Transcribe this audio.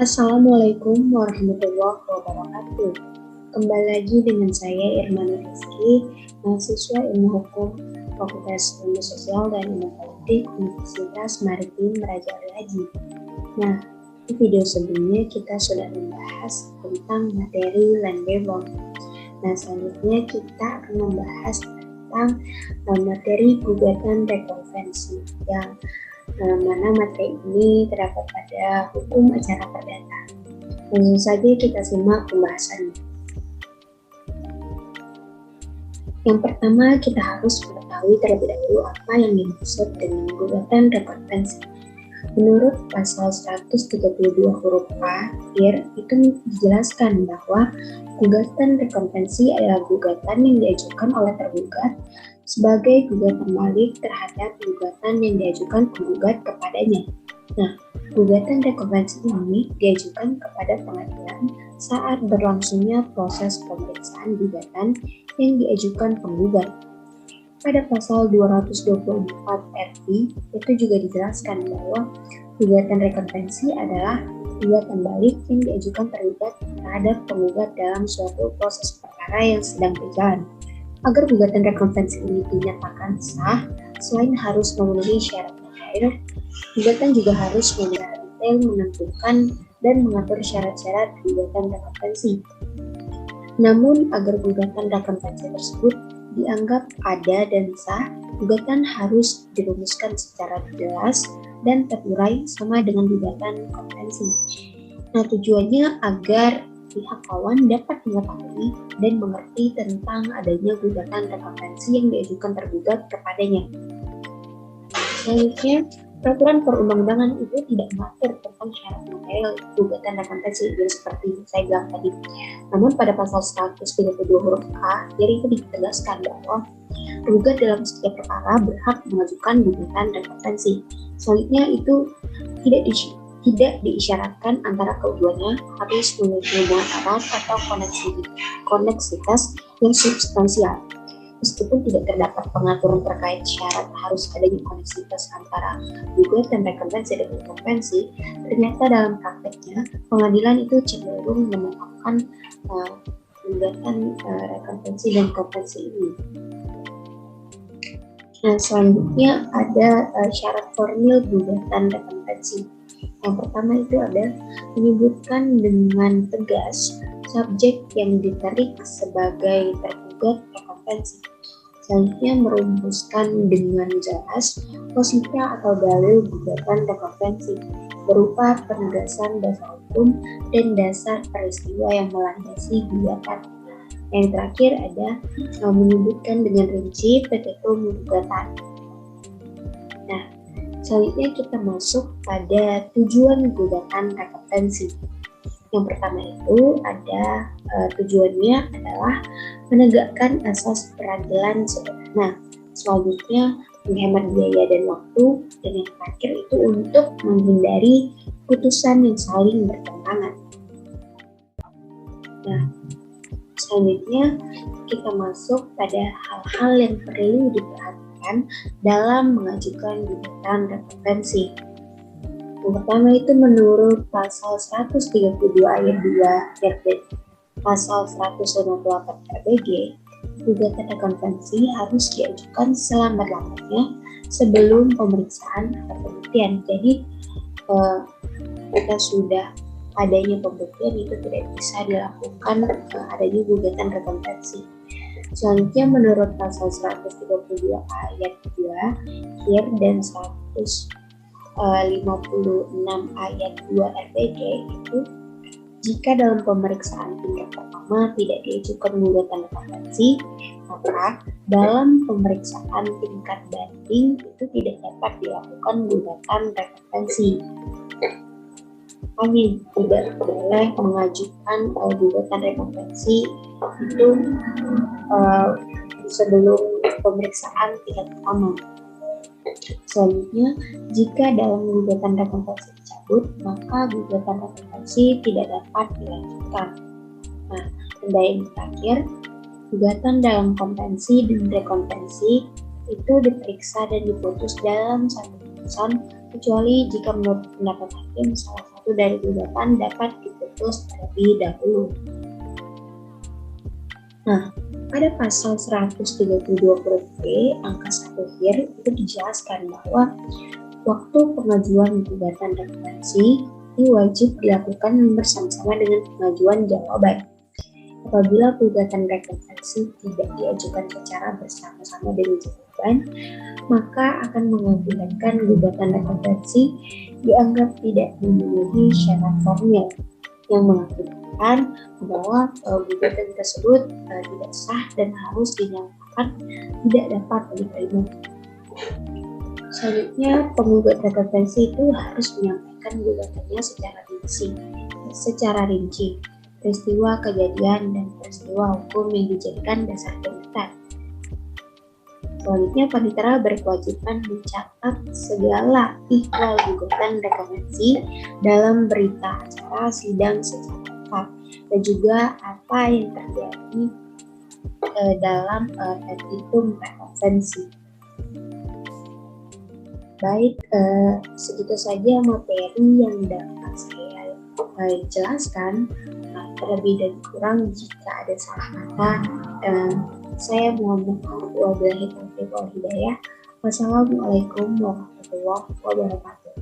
Assalamualaikum warahmatullahi wabarakatuh. Kembali lagi dengan saya Irmana Rizky, mahasiswa Ilmu Hukum Fakultas Ilmu Sosial dan Ilmu Politik Universitas Maritim Raja Wali Haji. Nah, di video sebelumnya kita sudah membahas tentang materi land reform. Nah, selanjutnya kita akan membahas tentang materi gugatan rekonvensi yang mana materi ini terdapat pada hukum acara perdata. Langsung saja kita simak pembahasannya. Yang pertama, kita harus mengetahui terlebih dahulu apa yang dimaksud dengan gugatan rekonvensi. Menurut pasal 132 huruf A, itu dijelaskan bahwa gugatan rekonvensi adalah gugatan yang diajukan oleh tergugat sebagai gugatan balik terhadap gugatan yang diajukan penggugat kepadanya. Nah, gugatan rekonvensi ini diajukan kepada pengadilan saat berlangsungnya proses pemeriksaan gugatan yang diajukan penggugat. Pada pasal 224 RI itu juga dijelaskan bahwa gugatan rekonvensi adalah gugatan balik yang diajukan tergugat terhadap penggugat dalam suatu proses perkara yang sedang berjalan. Agar gugatan rekonvensi ini dinyatakan sah, selain harus memenuhi syarat material, gugatan juga harus secara detail menentukan dan mengatur syarat-syarat gugatan rekonvensi. Namun, agar gugatan rekonvensi tersebut dianggap ada dan sah, gugatan harus dirumuskan secara jelas dan terurai sama dengan gugatan konvensi. Nah, tujuannya agar pihak lawan dapat mengetahui dan mengerti tentang adanya gugatan rekonvensi yang diajukan tergugat kepadanya. Selanjutnya, peraturan perundang-undangan itu tidak mengatur tentang syarat material gugatan rekonvensi seperti saya bilang tadi. Namun pada pasal 132 huruf A, itu ditegaskan bahwa tergugat dalam setiap perkara berhak mengajukan gugatan rekonvensi. Selanjutnya itu tidak diisyaratkan antara keduanya harus memiliki hubungan erat atau koneksitas yang substansial. Meskipun tidak terdapat pengaturan terkait syarat harus adanya koneksitas antara gugatan rekonvensi dan konvensi, ternyata dalam prakteknya pengadilan itu cenderung menetapkan gugatan rekonvensi dan konvensi ini. Nah, selanjutnya ada syarat formil gugatan rekonvensi. Yang pertama itu ada menyebutkan dengan tegas subjek yang ditarik sebagai tergugat rekonvensi. Selanjutnya merumuskan dengan jelas posisi atau dalil gugatan rekonvensi berupa penegasan dasar hukum dan dasar peristiwa yang melandasi gugatan. Yang terakhir ada menyebutkan dengan rinci petitum gugatan. Nah, selanjutnya kita masuk pada tujuan gugatan rekonvensi. Yang pertama itu ada tujuannya adalah menegakkan asas peradilan sederhana. Selanjutnya menghemat biaya dan waktu, dan yang terakhir itu untuk menghindari putusan yang saling bertentangan. Nah, selanjutnya kita masuk pada hal-hal yang perlu diperhatikan dalam mengajukan gugatan rekonvensi. Yang pertama itu menurut pasal 132 ayat 2 RB, pasal 158 RBG, gugatan rekonvensi harus diajukan selambat-lambatnya sebelum pemeriksaan atau pembuktian. Jadi kita sudah adanya pembuktian itu tidak bisa dilakukan adanya gugatan rekonvensi. Selanjutnya menurut pasal 132 ayat 2 dan 156 ayat 2 RPJ itu jika dalam pemeriksaan tingkat pertama tidak diajukan gugatan rekonvensi, maka dalam pemeriksaan tingkat banding itu tidak dapat dilakukan gugatan rekonvensi. Hanya tidak boleh mengajukan gugatan rekonvensi itu sebelum pemeriksaan tingkat pertama. Selanjutnya, jika dalam gugatan rekonvensi dicabut, maka gugatan rekonvensi tidak dapat dilanjutkan. Nah, yang terakhir, gugatan dalam konvensi dan rekonvensi itu diperiksa dan diputus dalam satu putusan, kecuali jika menurut pendapat hakim salah satu dari gugatan dapat diputus terlebih dahulu. Nah, pada pasal 132 huruf B angka 1 itu dijelaskan bahwa waktu pengajuan gugatan referensi ini wajib dilakukan bersama-sama dengan pengajuan jawaban. Apabila gugatan referensi tidak diajukan secara bersama-sama dengan jawaban, maka akan mengakibatkan gugatan referensi dianggap tidak memenuhi syarat formil yang mengakibatkan bahwa gugatan tersebut tidak sah dan harus dinyatakan tidak dapat diterima. Selanjutnya, penggugat referensi itu harus menyampaikan gugatannya secara rinci, peristiwa kejadian dan peristiwa hukum yang dijadikan dasar gugatan. Selanjutnya, panitera berkewajiban mencatat segala ihwal gugatan referensi dalam berita acara sidang secara lengkap dan juga apa yang terjadi dalam petitum referensi. Baik, segitu saja materi yang dapat saya jelaskan. Terlebih dan kurang jika ada salah kata, saya mohon maaf. Wabillahi taufiq wal hidayah. Wassalamualaikum warahmatullahi wabarakatuh.